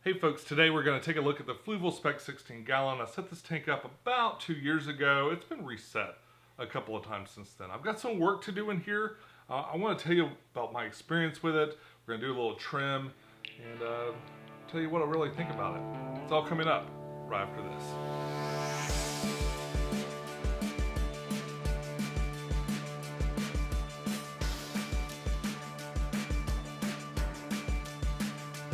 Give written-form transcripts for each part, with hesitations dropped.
Hey folks, today we're going to take a look at the Fluval Spec 16 gallon. I set this tank up about 2 years ago. It's been reset a couple of times since then. I've got some work to do in here. I want to tell you about my experience with it. We're going to do a little trim and tell you what I really think about it. It's all coming up right after this.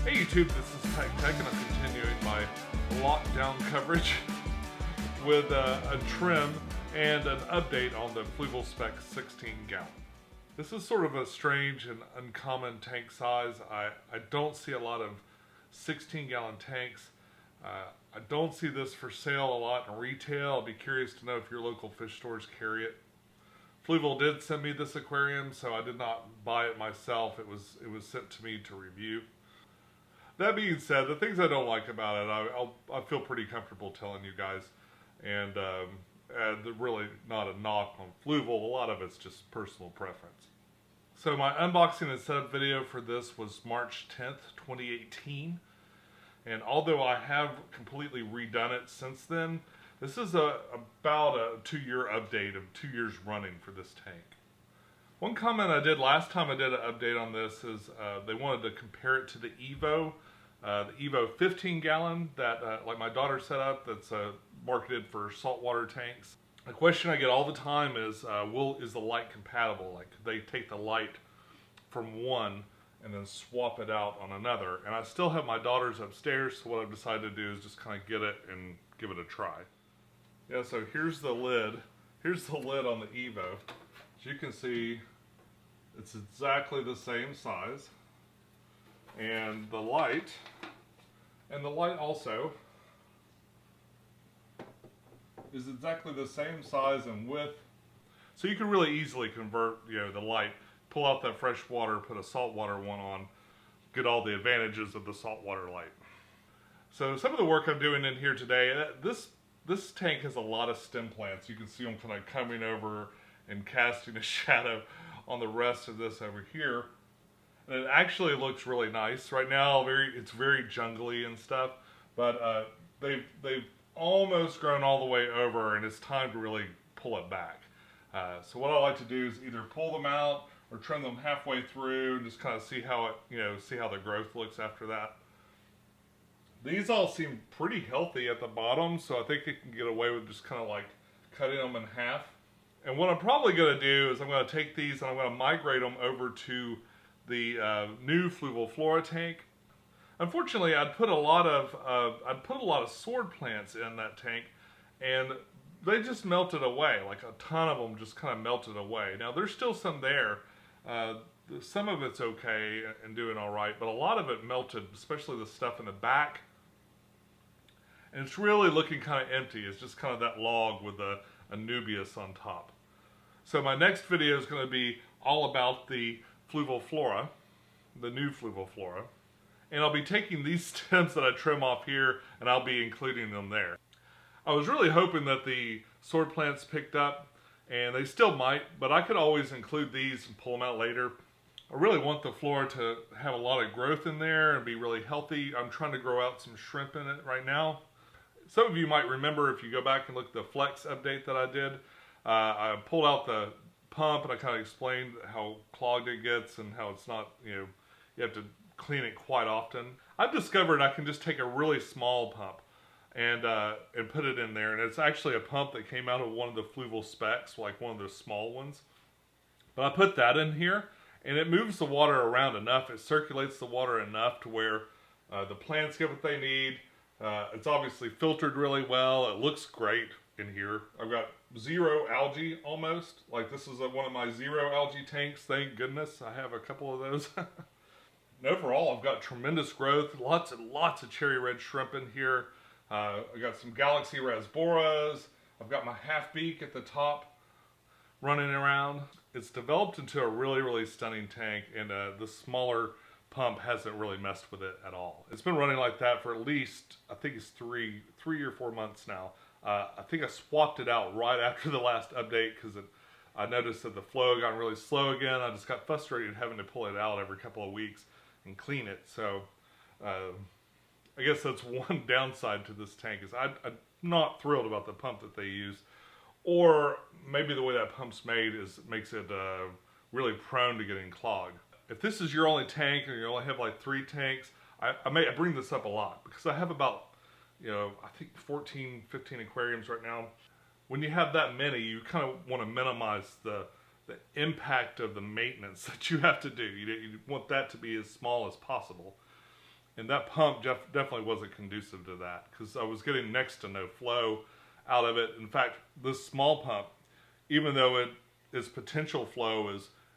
Hey YouTube, this is Pecktec and I'm continuing my lockdown coverage with a trim and an update on the Fluval Spec 16 gallon. This is sort of a strange and uncommon tank size. I don't see a lot of 16 gallon tanks. I don't see this for sale a lot in retail. I'll be curious to know if your local fish stores carry it. Fluval did send me this aquarium, so I did not buy it myself. It was sent to me to review. That being said, the things I don't like about it, I feel pretty comfortable telling you guys, and really not a knock on Fluval. A lot of it's just personal preference. So my unboxing and setup video for this was March 10th, 2018, and although I have completely redone it since then, this is about a 2-year update of 2 years running for this tank. One comment I did last time I did an update on this is they wanted to compare it to the Evo 15 gallon that like my daughter set up, that's marketed for saltwater tanks. The question I get all the time is, is the light compatible? Like, they take the light from one and then swap it out on another. And I still have my daughter's upstairs, so what I've decided to do is just kind of get it and give it a try. Yeah, so here's the lid. Here's the lid on the Evo. As you can see, it's exactly the same size. And the light also is exactly the same size and width. So you can really easily convert, the light, pull out that fresh water, put a saltwater one on, get all the advantages of the saltwater light. So some of the work I'm doing in here today, this tank has a lot of stem plants. You can see them kind of coming over and casting a shadow on the rest of this over here. And it actually looks really nice. Right now, it's very jungly and stuff, but they've almost grown all the way over, and it's time to really pull it back. So what I like to do is either pull them out or trim them halfway through and just kind of see how the growth looks after that. These all seem pretty healthy at the bottom, so I think it can get away with just kind of like cutting them in half. And what I'm probably going to do is I'm going to take these and I'm going to migrate them over to the new Fluval Flora tank. Unfortunately, I'd put a lot of sword plants in that tank, and they just melted away. Like a ton of them just kind of melted away. Now there's still some there. Some of it's okay and doing all right, but a lot of it melted, especially the stuff in the back. And it's really looking kind of empty. It's just kind of that log with a nubius on top. So my next video is going to be all about the Fluval Flora, the new Fluval Flora. And I'll be taking these stems that I trim off here and I'll be including them there. I was really hoping that the sword plants picked up, and they still might, but I could always include these and pull them out later. I really want the flora to have a lot of growth in there and be really healthy. I'm trying to grow out some shrimp in it right now. Some of you might remember, if you go back and look at the Flex update that I did, I pulled out the pump and I kind of explained how clogged it gets and how it's not, you have to clean it quite often. I've discovered I can just take a really small pump and put it in there, and it's actually a pump that came out of one of the Fluval Specs, like one of the small ones. But I put that in here, and it moves the water around enough, it circulates the water enough to where the plants get what they need. It's obviously filtered really well. It looks great in here. I've got zero algae almost. Like, this is one of my zero algae tanks. Thank goodness I have a couple of those. And overall, I've got tremendous growth. Lots and lots of cherry red shrimp in here. I got some Galaxy Rasboras. I've got my half beak at the top running around. It's developed into a really, really stunning tank, and the smaller pump hasn't really messed with it at all. It's been running like that for at least, I think it's three or 4 months now. I think I swapped it out right after the last update because I noticed that the flow got really slow again. I just got frustrated having to pull it out every couple of weeks and clean it. So I guess that's one downside to this tank is I'm not thrilled about the pump that they use. Or maybe the way that pump's made makes it really prone to getting clogged. If this is your only tank or you only have like 3 tanks, I bring this up a lot because I have about, I think 14, 15 aquariums right now. When you have that many, you kind of want to minimize the impact of the maintenance that you have to do. You want that to be as small as possible. And that pump definitely wasn't conducive to that because I was getting next to no flow out of it. In fact, this small pump, even though its potential flow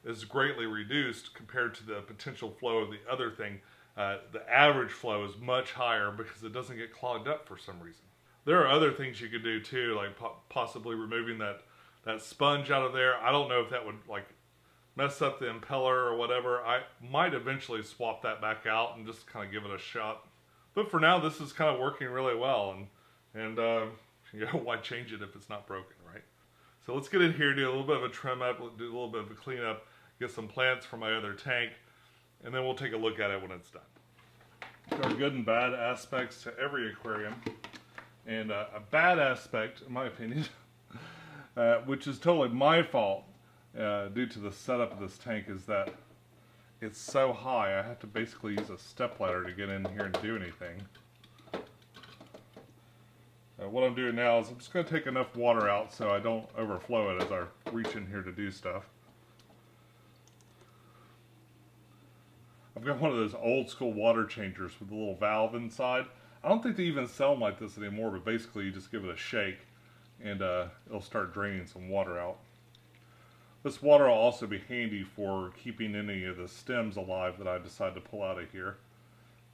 is greatly reduced compared to the potential flow of the other thing, the average flow is much higher because it doesn't get clogged up for some reason. There are other things you could do too, like possibly removing that sponge out of there. I don't know if that would like mess up the impeller or whatever. I might eventually swap that back out and just kind of give it a shot. But for now, this is kind of working really well, and why change it if it's not broken, right? So let's get in here, do a little bit of a trim up, do a little bit of a cleanup, get some plants from my other tank, and then we'll take a look at it when it's done. There are good and bad aspects to every aquarium, and a bad aspect, in my opinion, which is totally my fault due to the setup of this tank, is that it's so high I have to basically use a stepladder to get in here and do anything. What I'm doing now is I'm just going to take enough water out so I don't overflow it as I reach in here to do stuff. I've got one of those old school water changers with a little valve inside. I don't think they even sell them like this anymore, but basically you just give it a shake and it'll start draining some water out. This water will also be handy for keeping any of the stems alive that I decide to pull out of here.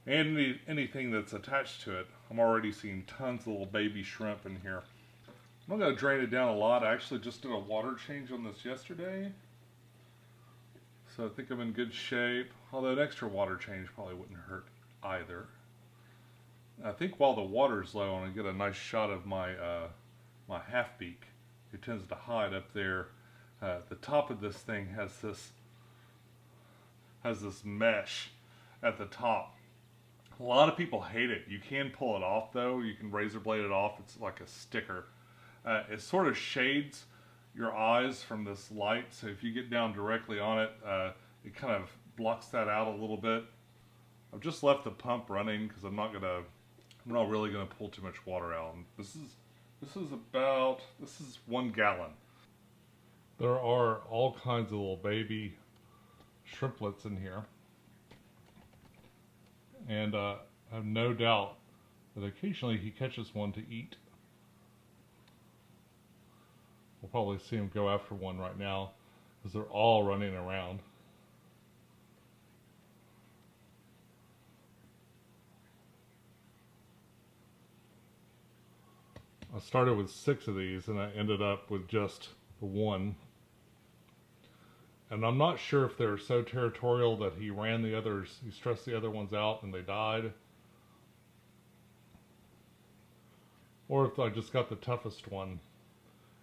And anything that's attached to it. I'm already seeing tons of little baby shrimp in here. I'm not going to drain it down a lot. I actually just did a water change on this yesterday. So I think I'm in good shape. Although an extra water change probably wouldn't hurt either. I think while the water's low, I'm going to get a nice shot of my my half beak. It tends to hide up there. The top of this thing has this mesh at the top. A lot of people hate it. You can pull it off though. You can razor blade it off. It's like a sticker. It sort of shades your eyes from this light, so if you get down directly on it, it kind of blocks that out a little bit. I've just left the pump running because I'm not really gonna pull too much water out. And this is 1 gallon. There are all kinds of little baby shrimplets in here. And I have no doubt that occasionally he catches one to eat. We'll probably see him go after one right now because they're all running around. I started with 6 of these and I ended up with just the 1. And I'm not sure if they're so territorial that he stressed the other ones out and they died. Or if I just got the toughest one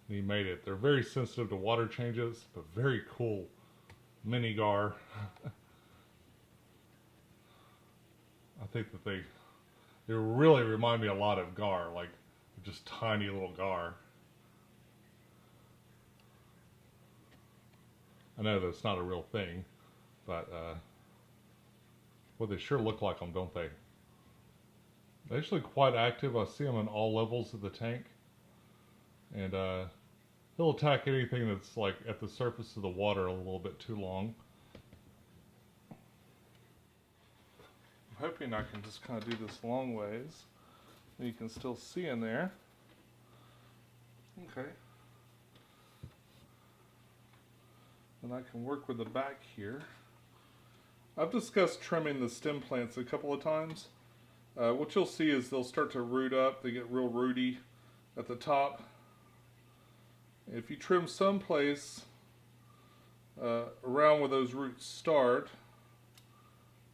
and he made it. They're very sensitive to water changes, but very cool mini gar. I think that they really remind me a lot of gar, like just tiny little gar. I know that's not a real thing, but well, they sure look like them, don't they? They're actually quite active. I see them in all levels of the tank, and he'll attack anything that's like at the surface of the water a little bit too long. I'm hoping I can just kind of do this long ways. You can still see in there. Okay. And I can work with the back here. I've discussed trimming the stem plants a couple of times. What you'll see is they'll start to root up. They get real rooty at the top. If you trim someplace around where those roots start,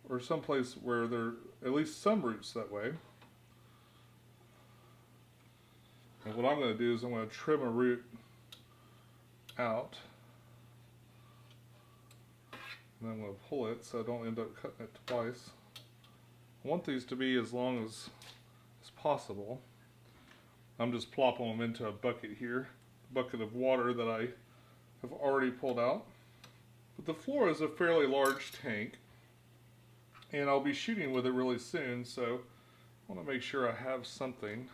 or someplace where there are at least some roots that way, and what I'm going to do is I'm going to trim a root out. And I'm going to pull it so I don't end up cutting it twice. I want these to be as long as possible. I'm just plopping them into a bucket here, a bucket of water that I have already pulled out. But the floor is a fairly large tank, and I'll be shooting with it really soon, so I want to make sure I have something.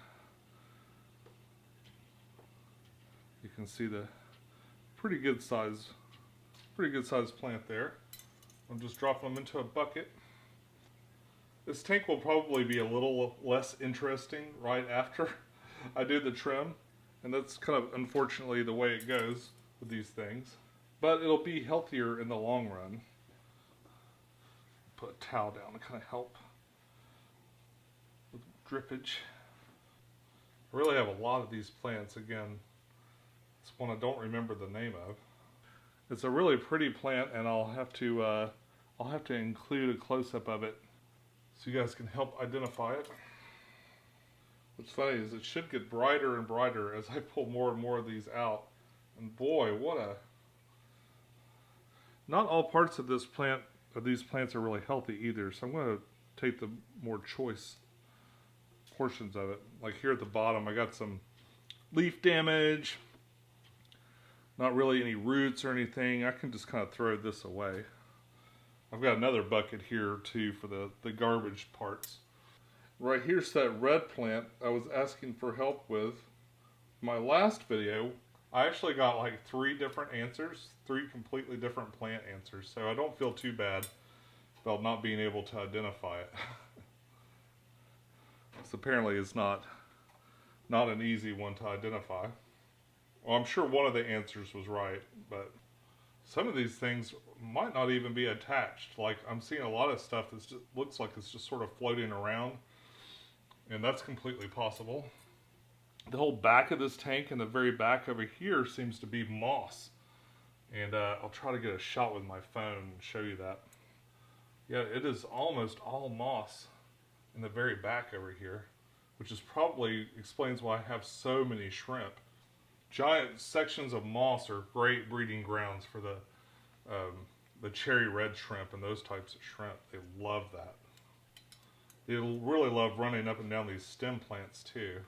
You can see the pretty good size plant there. I'm just dropping them into a bucket. This tank will probably be a little less interesting right after I do the trim, and that's kind of unfortunately the way it goes with these things. But it'll be healthier in the long run. Put a towel down to kind of help with drippage. I really have a lot of these plants. Again, it's one I don't remember the name of. It's a really pretty plant, and I'll have to include a close-up of it so you guys can help identify it. What's funny is it should get brighter and brighter as I pull more and more of these out. And boy, not all parts of these plants are really healthy either, so I'm going to take the more choice portions of it. Like here at the bottom, I got some leaf damage, not really any roots or anything. I can just kind of throw this away. I've got another bucket here too for the garbage parts. Right here's that red plant I was asking for help with. My last video, I actually got like 3 different answers, 3 completely different plant answers, so I don't feel too bad about not being able to identify it. This apparently is not an easy one to identify. Well, I'm sure one of the answers was right, but some of these things might not even be attached. Like I'm seeing a lot of stuff that looks like it's just sort of floating around, and that's completely possible. The whole back of this tank and the very back over here seems to be moss, and I'll try to get a shot with my phone and show you that. Yeah, it is almost all moss in the very back over here, which is probably explains why I have so many shrimp. Giant sections of moss are great breeding grounds for the cherry red shrimp and those types of shrimp. They love that. They really love running up and down these stem plants too.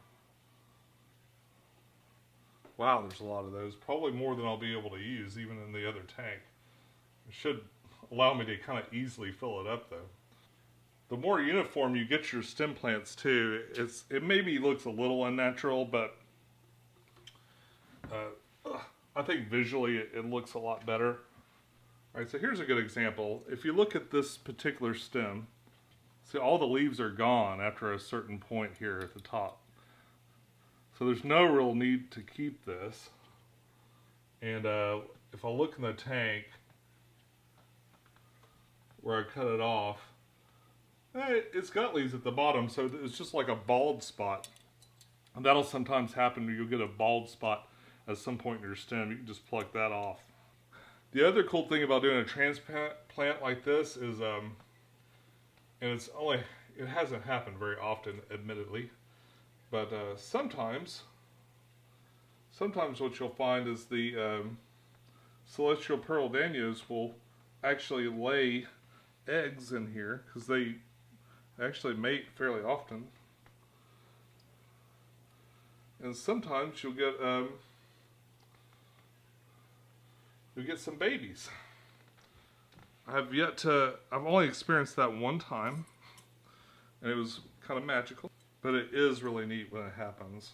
Wow, there's a lot of those. Probably more than I'll be able to use even in the other tank. It should allow me to kind of easily fill it up though. The more uniform you get your stem plants too, it maybe looks a little unnatural, but I think visually it looks a lot better. Alright, so here's a good example. If you look at this particular stem, see all the leaves are gone after a certain point here at the top. So there's no real need to keep this. And if I look in the tank where I cut it off, it's got leaves at the bottom, so it's just like a bald spot. And that'll sometimes happen where you'll get a bald spot at some point in your stem. You can just pluck that off. The other cool thing about doing a transplant like this is, and it hasn't happened very often, admittedly, but sometimes what you'll find is the celestial pearl danios will actually lay eggs in here, because they actually mate fairly often. And sometimes you'll get some babies. I've only experienced that one time, and it was kind of magical, but it is really neat when it happens.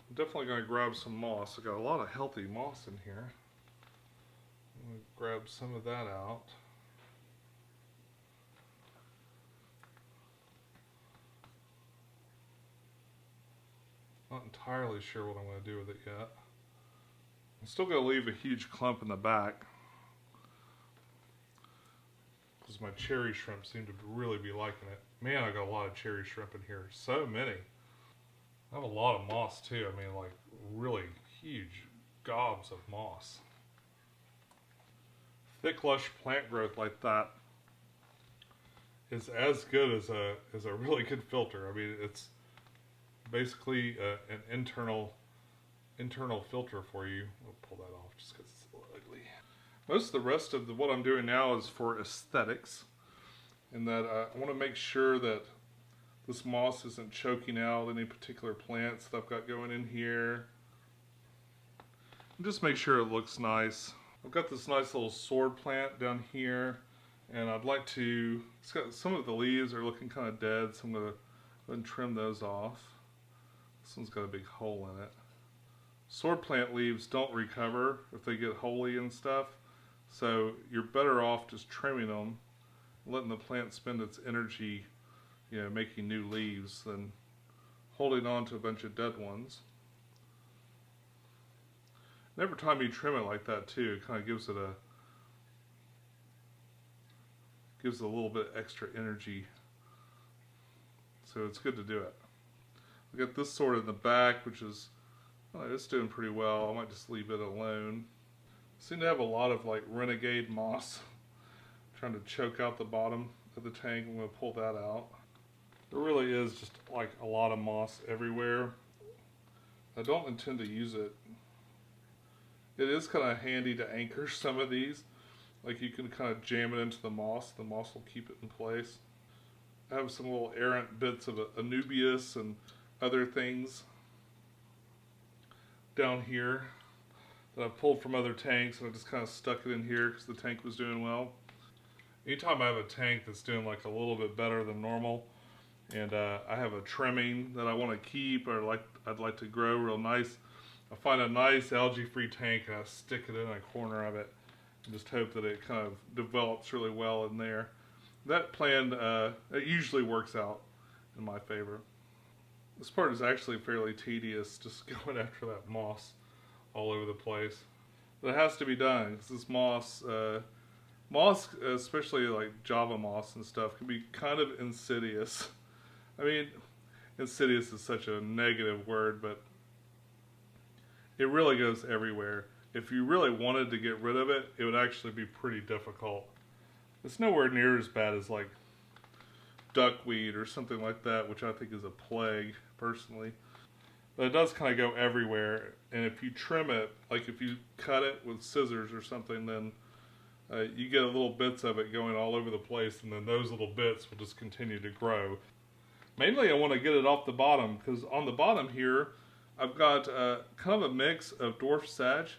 I'm definitely going to grab some moss. I've got a lot of healthy moss in here. I'm going to grab some of that out. Not entirely sure what I'm going to do with it yet. I'm still going to leave a huge clump in the back, because my cherry shrimp seem to really be liking it. Man, I got a lot of cherry shrimp in here. So many. I have a lot of moss too. I mean, like really huge gobs of moss. Thick, lush plant growth like that is as good as a really good filter. I mean, it's basically an internal filter for you. We'll pull that off just because it's a little ugly. Most of the rest of what I'm doing now is for aesthetics, in that I want to make sure that this moss isn't choking out any particular plants that I've got going in here. And just make sure it looks nice. I've got this nice little sword plant down here, and I'd like to, it's got, some of the leaves are looking kind of dead, so I'm going to go ahead and trim those off. This one's got a big hole in it. Sword plant leaves don't recover if they get holy and stuff, so you're better off just trimming them, letting the plant spend its energy, you know, making new leaves than holding on to a bunch of dead ones. And every time you trim it like that too, it kind of gives it a little bit extra energy. So it's good to do it. We got this sort in the back, which is, oh, it's doing pretty well. I might just leave it alone. Seem to have a lot of like renegade moss trying to choke out the bottom of the tank. I'm going to pull that out. There really is just like a lot of moss everywhere. I don't intend to use it. It is kind of handy to anchor some of these. Like you can kind of jam it into the moss will keep it in place. I have some little errant bits of Anubias and other things down here that I pulled from other tanks, and I just kind of stuck it in here because the tank was doing well. Anytime I have a tank that's doing like a little bit better than normal, and I have a trimming that I want to keep or I'd like to grow real nice, I find a nice algae-free tank and I stick it in a corner of it and just hope that it kind of develops really well in there. That plan, it usually works out in my favor. This part is actually fairly tedious, just going after that moss all over the place. But it has to be done, because this moss, especially like Java moss and stuff, can be kind of insidious. I mean, insidious is such a negative word, but it really goes everywhere. If you really wanted to get rid of it, it would actually be pretty difficult. It's nowhere near as bad as like duckweed or something like that, which I think is a plague, personally. But it does kind of go everywhere, and if you trim it, like if you cut it with scissors or something, then you get little bits of it going all over the place, and then those little bits will just continue to grow. Mainly I want to get it off the bottom, because on the bottom here, I've got kind of a mix of dwarf sage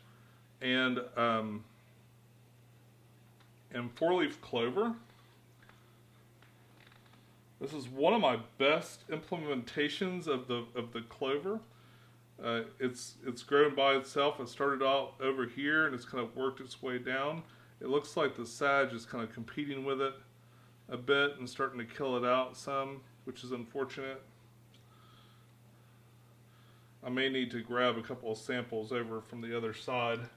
and four-leaf clover. This is one of my best implementations of the clover. It's grown by itself. It started out over here and it's kind of worked its way down. It looks like the sage is kind of competing with it a bit and starting to kill it out some, which is unfortunate. I may need to grab a couple of samples over from the other side and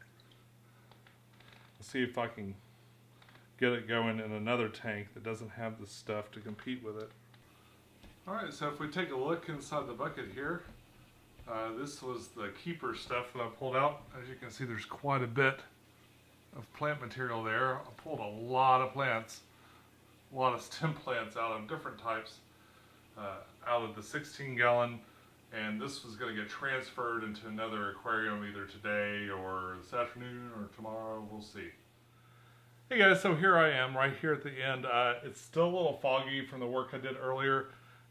see if I can get it going in another tank that doesn't have this stuff to compete with it. Alright, so if we take a look inside the bucket here, this was the keeper stuff that I pulled out. As you can see, there's quite a bit of plant material there. I pulled a lot of plants, a lot of stem plants out of different types, out of the 16-gallon, and this was going to get transferred into another aquarium either today or this afternoon or tomorrow. We'll see. Hey guys, so here I am right here at the end. It's still a little foggy from the work I did earlier,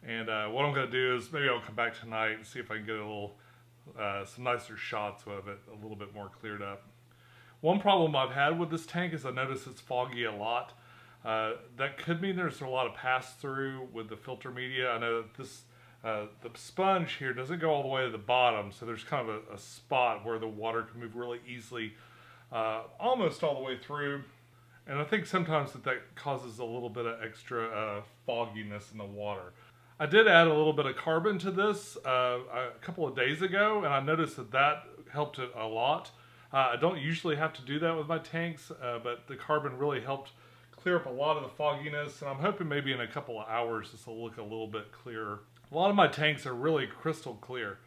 and what I'm going to do is maybe I'll come back tonight and see if I can get a little some nicer shots of it, a little bit more cleared up. One problem I've had with this tank is I notice it's foggy a lot. That could mean there's a lot of pass-through with the filter media. I know that this the sponge here doesn't go all the way to the bottom, so there's kind of a spot where the water can move really easily almost all the way through. And I think sometimes that causes a little bit of extra fogginess in the water. I did add a little bit of carbon to this a couple of days ago, and I noticed that helped it a lot. I don't usually have to do that with my tanks, but the carbon really helped clear up a lot of the fogginess, and I'm hoping maybe in a couple of hours this will look a little bit clearer. A lot of my tanks are really crystal clear.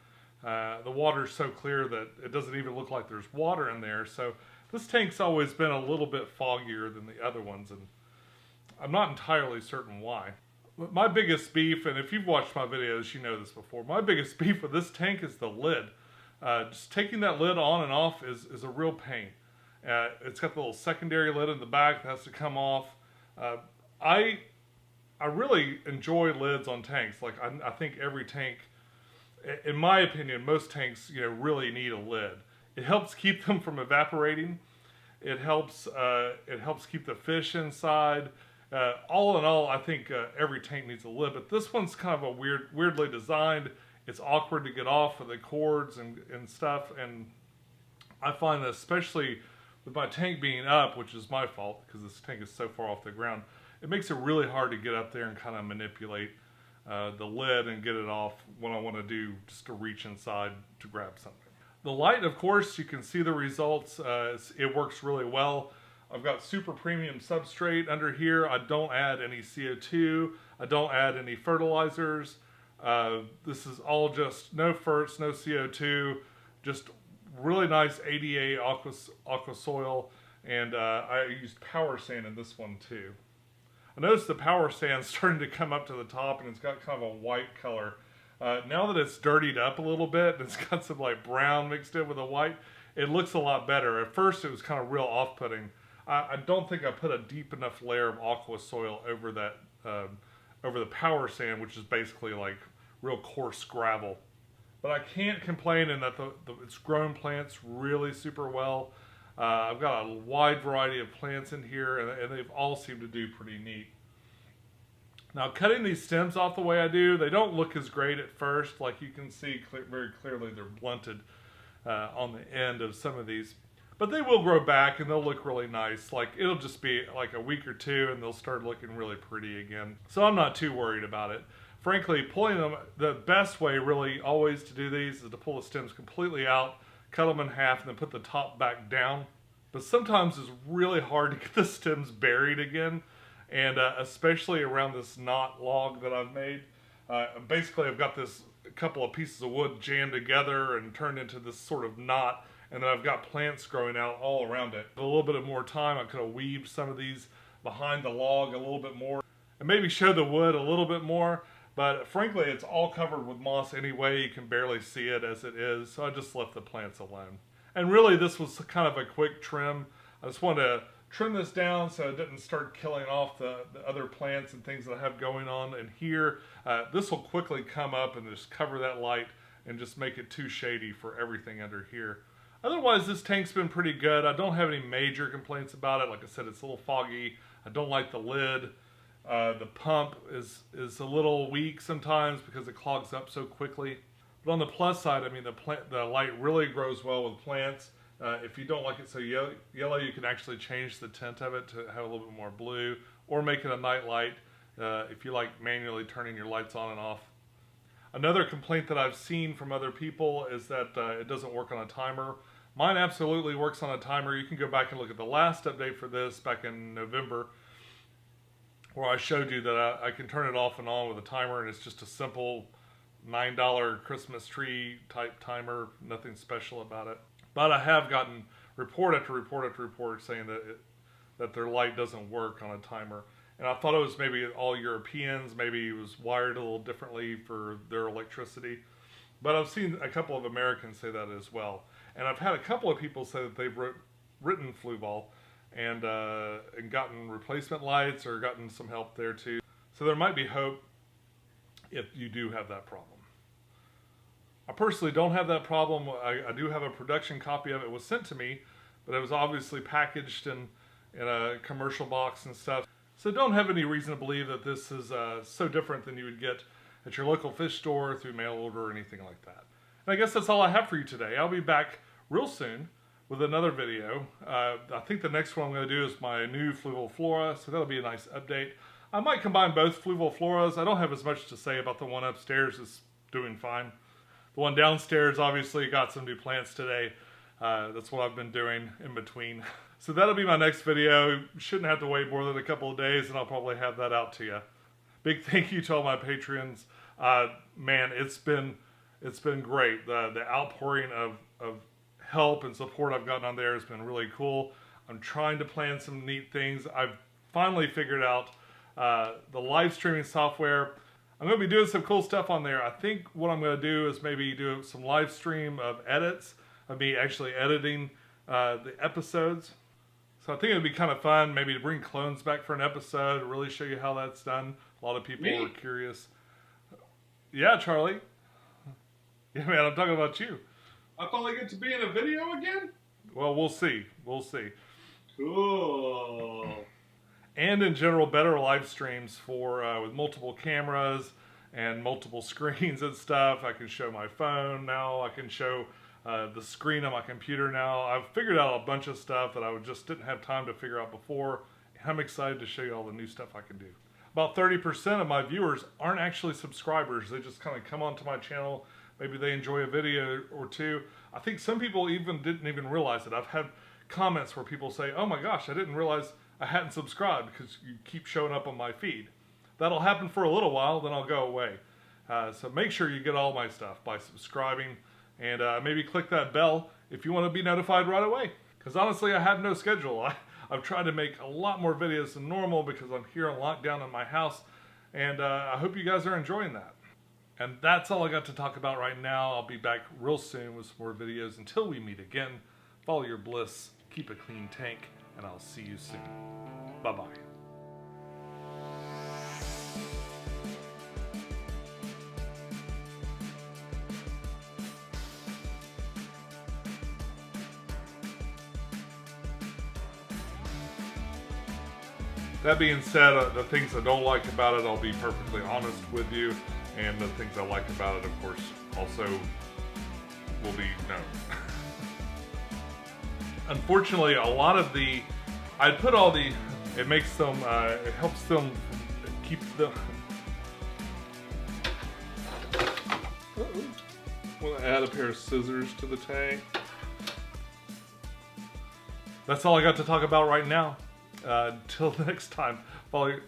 The water's so clear that it doesn't even look like there's water in there, so this tank's always been a little bit foggier than the other ones, and I'm not entirely certain why. But my biggest beef, and if you've watched my videos, you know this before, my biggest beef with this tank is the lid. Just taking that lid on and off is a real pain. It's got the little secondary lid in the back that has to come off. I I really enjoy lids on tanks. Like I think every tank, in my opinion, most tanks, really need a lid. It helps keep them from evaporating. It helps keep the fish inside. All in all, I think every tank needs a lid, but this one's kind of a weirdly designed. It's awkward to get off with the cords and stuff, and I find that especially with my tank being up, which is my fault because this tank is so far off the ground, it makes it really hard to get up there and kind of manipulate the lid and get it off when I want to do just to reach inside to grab something. The light, of course, you can see the results. It works really well. I've got super premium substrate under here. I don't add any CO2. I don't add any fertilizers. This is all just no ferts, no CO2, just really nice ADA aqua soil, and I used power sand in this one too. I noticed the power sand's starting to come up to the top, and it's got kind of a white color. Now that it's dirtied up a little bit, and it's got some like brown mixed in with the white, it looks a lot better. At first it was kind of real off-putting. I don't think I put a deep enough layer of aqua soil over that, over the power sand, which is basically like real coarse gravel. But I can't complain in that it's grown plants really super well. I've got a wide variety of plants in here, and they've all seemed to do pretty neat. Now, cutting these stems off the way I do, they don't look as great at first. Like you can see very clearly, they're blunted on the end of some of these. But they will grow back, and they'll look really nice. Like, it'll just be like a week or two, and they'll start looking really pretty again. So I'm not too worried about it. Frankly, pulling them, the best way really always to do these is to pull the stems completely out, cut them in half, and then put the top back down. But sometimes it's really hard to get the stems buried again, and especially around this knot log that I've made. Basically, I've got this couple of pieces of wood jammed together and turned into this sort of knot, and then I've got plants growing out all around it. With a little bit of more time, I could have weaved some of these behind the log a little bit more, and maybe show the wood a little bit more. But frankly, it's all covered with moss anyway. You can barely see it as it is, so I just left the plants alone. And really, this was kind of a quick trim. I just wanted to trim this down so it didn't start killing off the other plants and things that I have going on in here. This will quickly come up and just cover that light and just make it too shady for everything under here. Otherwise, this tank's been pretty good. I don't have any major complaints about it. Like I said, it's a little foggy. I don't like the lid. The pump is a little weak sometimes because it clogs up so quickly. But on the plus side, I mean, the light really grows well with plants. If you don't like it so yellow, you can actually change the tint of it to have a little bit more blue, or make it a night light if you like manually turning your lights on and off. Another complaint that I've seen from other people is that it doesn't work on a timer. Mine absolutely works on a timer. You can go back and look at the last update for this back in November, where I showed you that I can turn it off and on with a timer, and it's just a simple $9 Christmas tree type timer, nothing special about it. But I have gotten report after report after report saying that their light doesn't work on a timer. And I thought it was maybe all Europeans, maybe it was wired a little differently for their electricity. But I've seen a couple of Americans say that as well. And I've had a couple of people say that they've written Fluval and gotten replacement lights or gotten some help there too. So there might be hope if you do have that problem. I personally don't have that problem. I do have a production copy of it. It was sent to me, but it was obviously packaged in a commercial box and stuff. So don't have any reason to believe that this is so different than you would get at your local fish store through mail order or anything like that. And I guess that's all I have for you today. I'll be back real soon with another video. I think the next one I'm going to do is my new Fluval Flora, so that'll be a nice update. I might combine both Fluval Floras. I don't have as much to say about the one upstairs. It's doing fine. The one downstairs obviously got some new plants today. That's what I've been doing in between. So that'll be my next video. Shouldn't have to wait more than a couple of days, and I'll probably have that out to you. Big thank you to all my patrons. Man, it's been great. The outpouring of help and support I've gotten on there has been really cool. I'm trying to plan some neat things. I've finally figured out the live streaming software. I'm going to be doing some cool stuff on there. I think what I'm going to do is maybe do some live stream of edits of me actually editing the episodes. So I think it'd be kind of fun maybe to bring clones back for an episode, really show you how that's done. A lot of people Me? were curious. Yeah, Charlie. Yeah, man, I'm talking about you. I finally get to be in a video again? Well, we'll see. We'll see. Cool. And in general, better live streams for with multiple cameras and multiple screens and stuff. I can show my phone now. I can show the screen on my computer now. I've figured out a bunch of stuff that I just didn't have time to figure out before. I'm excited to show you all the new stuff I can do. About 30% of my viewers aren't actually subscribers. They just kind of come onto my channel. Maybe they enjoy a video or two. I think some people didn't even realize it. I've had comments where people say, oh my gosh, I didn't realize I hadn't subscribed because you keep showing up on my feed. That'll happen for a little while, then I'll go away. So make sure you get all my stuff by subscribing, and maybe click that bell if you want to be notified right away. Because honestly, I have no schedule. I've tried to make a lot more videos than normal because I'm here on lockdown in my house, and I hope you guys are enjoying that. And that's all I got to talk about right now. I'll be back real soon with some more videos. Until we meet again, follow your bliss, keep a clean tank, and I'll see you soon. Bye-bye. That being said, the things I don't like about it, I'll be perfectly honest with you. And the things I like about it, of course, also will be known. Unfortunately, a lot of I'd put all it makes them, it helps them keep the, want to add a pair of scissors to the tank. That's all I got to talk about right now. Till next time, follow your,